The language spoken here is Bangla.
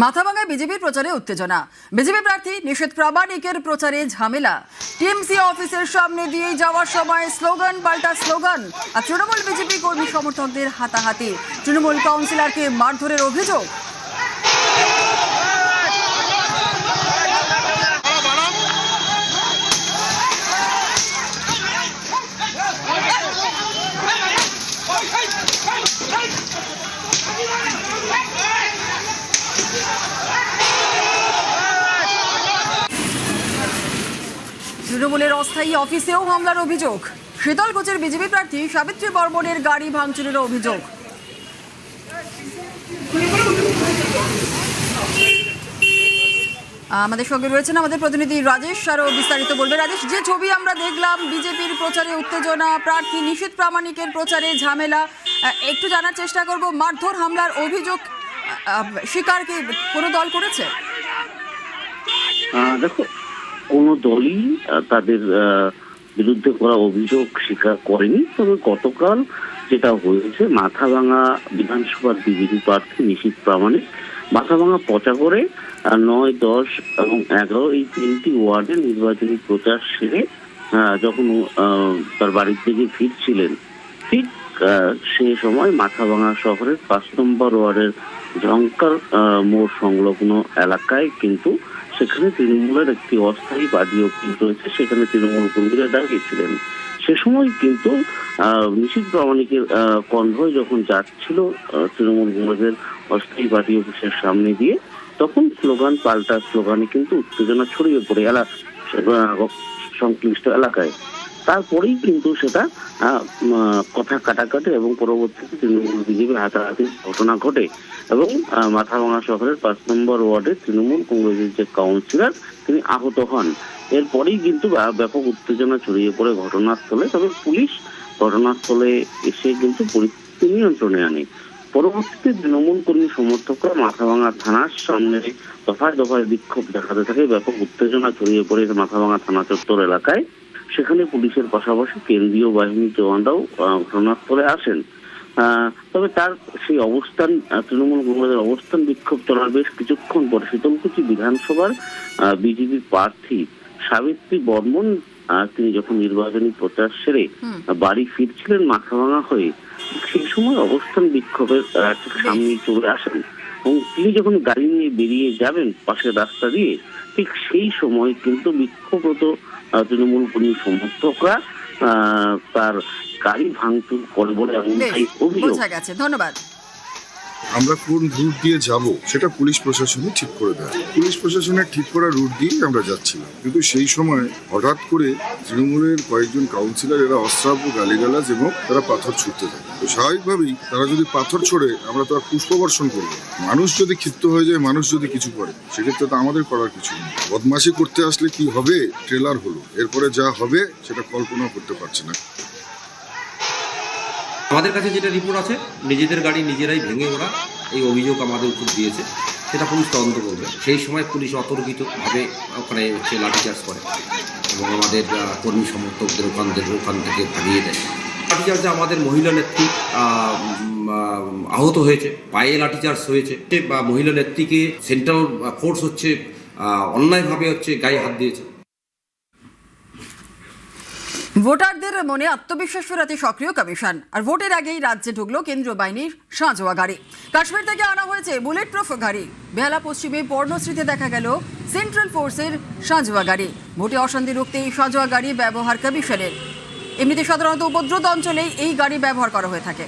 মাথাভাঙায় বিজেপির প্রচারে উত্তেজনা। বিজেপি প্রার্থী নিশীথ প্রামাণিকের প্রচারে ঝামেলা। টিএমসি অফিসের সামনে দিয়ে যাওয়ার সময় স্লোগান পাল্টা স্লোগান আর তৃণমূল বিজেপি কর্মী সমর্থকদের হাতাহাতি। তৃণমূল কাউন্সিলরকে মারধরের অভিযোগ। তৃণমূলের অস্থায়ী অফিসেও হামলার অভিযোগ। শীতলকুচির বিজেপি প্রার্থী সাবিত্রী বর্মনের গাড়ি ভাঙচুরের অভিযোগ। আমাদের সঙ্গে রয়েছেন আমাদের প্রতিনিধি রাজেশ, আরো বিস্তারিত বলবে। রাজেশ, যে ছবি আমরা দেখলাম, বিজেপির প্রচারে উত্তেজনা, প্রার্থী নিশীথ প্রামাণিকের প্রচারে ঝামেলা, একটু জানার চেষ্টা করব, মারধর হামলার অভিযোগ স্বীকার কি কোনো দল করেছে? দেখো, কোন দলই তাদের বিরুদ্ধে করা অভিযোগ স্বীকার করেনি। তবে গতকাল যেটা হয়েছে, মাথাভাঙা বিধানসভার বিজেপি প্রার্থী নিশীথ প্রামাণিক মাথাভাঙা পচাগড়ে 9, 10 এবং 11 এই 3টি ওয়ার্ডে নির্বাচনী প্রচার সেরে যখন তার বাড়ির থেকে ফিরছিলেন, ঠিক সে সময় মাথাভাঙা শহরের 5 নম্বর ওয়ার্ডের ঝঙ্কার মোড় সংলগ্ন এলাকায় কিন্তু সেখানে তৃণমূলের একটি অস্থায়ী পার্টি অফিস রয়েছে, সেখানে তৃণমূল কর্মীরা দাঁড়িয়েছিলেন। সে সময় কিন্তু নিশীথ প্রামাণিকের কনভয় যখন যাচ্ছিল তৃণমূল কংগ্রেসের অস্থায়ী পার্টি অফিসের সামনে দিয়ে, তখন স্লোগান পাল্টা স্লোগানে কিন্তু উত্তেজনা ছড়িয়ে পড়ে সংশ্লিষ্ট এলাকায়। তারপরেই কিন্তু সেটা কথা কাটাকাটি এবং পরবর্তীতে তৃণমূল বিজেপির হাতাহাতির ঘটনা ঘটে এবং মাথাভাঙা শহরের 5 নম্বর ওয়ার্ডে তৃণমূল কংগ্রেসের যে কাউন্সিলর তিনি আহত হন। এরপরেই কিন্তু ব্যাপক উত্তেজনা ছড়িয়ে পড়ে ঘটনাস্থলে। তবে পুলিশ ঘটনাস্থলে এসে কিন্তু পরিস্থিতি নিয়ন্ত্রণে আনে। পরবর্তীতে তৃণমূল কর্মী সমর্থকরা মাথাভাঙা থানার সামনে দফায় দফায় বিক্ষোভ দেখাতে থাকে। ব্যাপক উত্তেজনা ছড়িয়ে পড়ে মাথাভাঙা থানা চত্বর এলাকায়। সেখানে পুলিশের পাশাপাশি কেন্দ্রীয় বাহিনীর জওয়ানরাও ঘটনাস্থলে আসেন। তবে তার সেই অবস্থান, তৃণমূল কংগ্রেসের অবস্থান বিক্ষোভ চলার বেশ কিছুক্ষণ পর শীতলকুচি বিধানসভার বিজেপি প্রার্থী সাবিত্রী বর্মন তিনি যখন নির্বাচনী প্রচার সেরে বাড়ি ফিরছিলেন মাথাভাঙা হয়ে, সেই সময় অবস্থান বিক্ষোভের ঠিক সামনে চলে আসেন এবং তিনি যখন গাড়ি নিয়ে বেরিয়ে যাবেন পাশের রাস্তা দিয়ে, ঠিক সেই সময় কিন্তু বিক্ষোভরত তৃণমূল কর্মী সমর্থকরা তার গাড়ি ভাঙচুর করে বলে এমনটাই অভিযোগ। ধন্যবাদ। আমরা কোন রুট দিয়ে যাব সেটা পুলিশ প্রশাসনই ঠিক করে দেয়। পুলিশ প্রশাসনের ঠিক করা রুট দিয়েই আমরা যাচ্ছিলাম, কিন্তু সেই সময় হঠাৎ করে তৃণমূলের কয়েকজন কাউন্সিলর এরা অস্ত্রাব্য গালিগালাজ এবং তারা পাথর ছুটতে থাকে। তো স্বাভাবিকভাবেই তারা যদি পাথর ছোড়ে, আমরা তো আর পুষ্পবর্ষণ করবো। মানুষ যদি ক্ষিপ্ত হয়ে যায়, মানুষ যদি কিছু করে, সেক্ষেত্রে তো আমাদের করার কিছু নেই। বদমাশি করতে আসলে কি হবে, ট্রেলার হলো, এরপরে যা হবে সেটা কল্পনা করতে পারছে না। আমাদের কাছে যেটা রিপোর্ট আছে, নিজেদের গাড়ি নিজেরাই ভেঙে ওরা এই অভিযোগ আমাদের উপর দিয়েছে, সেটা পুলিশ তদন্ত করবে। সেই সময় পুলিশ অতর্কিতভাবে ওখানে লাঠিচার্জ করে এবং আমাদের কর্মী সমর্থকদের ওখান থেকে ভাগিয়ে দেয়। লাঠিচার্জে আমাদের মহিলা নেত্রী আহত হয়েছে, পায়ে লাঠিচার্জ হয়েছে। মহিলা নেত্রীকে সেন্ট্রাল ফোর্স অন্যায়ভাবে গায়ে হাত দিয়েছে। ভোটারদের মনে আত্মবিশ্বাস ফেরাতে সক্রিয় কমিশন। আর ভোটের আগেই রাজ্যে ঢুকলো কেন্দ্রীয় বাহিনীর সাঁজোয়া গাড়ি। কাশ্মীর থেকে আনা হয়েছে বুলেট প্রুফ গাড়ি। বেহালা পশ্চিমে পর্ণশ্রীতে দেখা গেল সেন্ট্রাল ফোর্সের সাঁজোয়া গাড়ি। ভোটে অশান্তি রুখতে এই সাঁজোয়া গাড়ি ব্যবহার কমিশনের। এমনিতে সাধারণত উপদ্রুত অঞ্চলেই এই গাড়ি ব্যবহার করা হয়ে থাকে।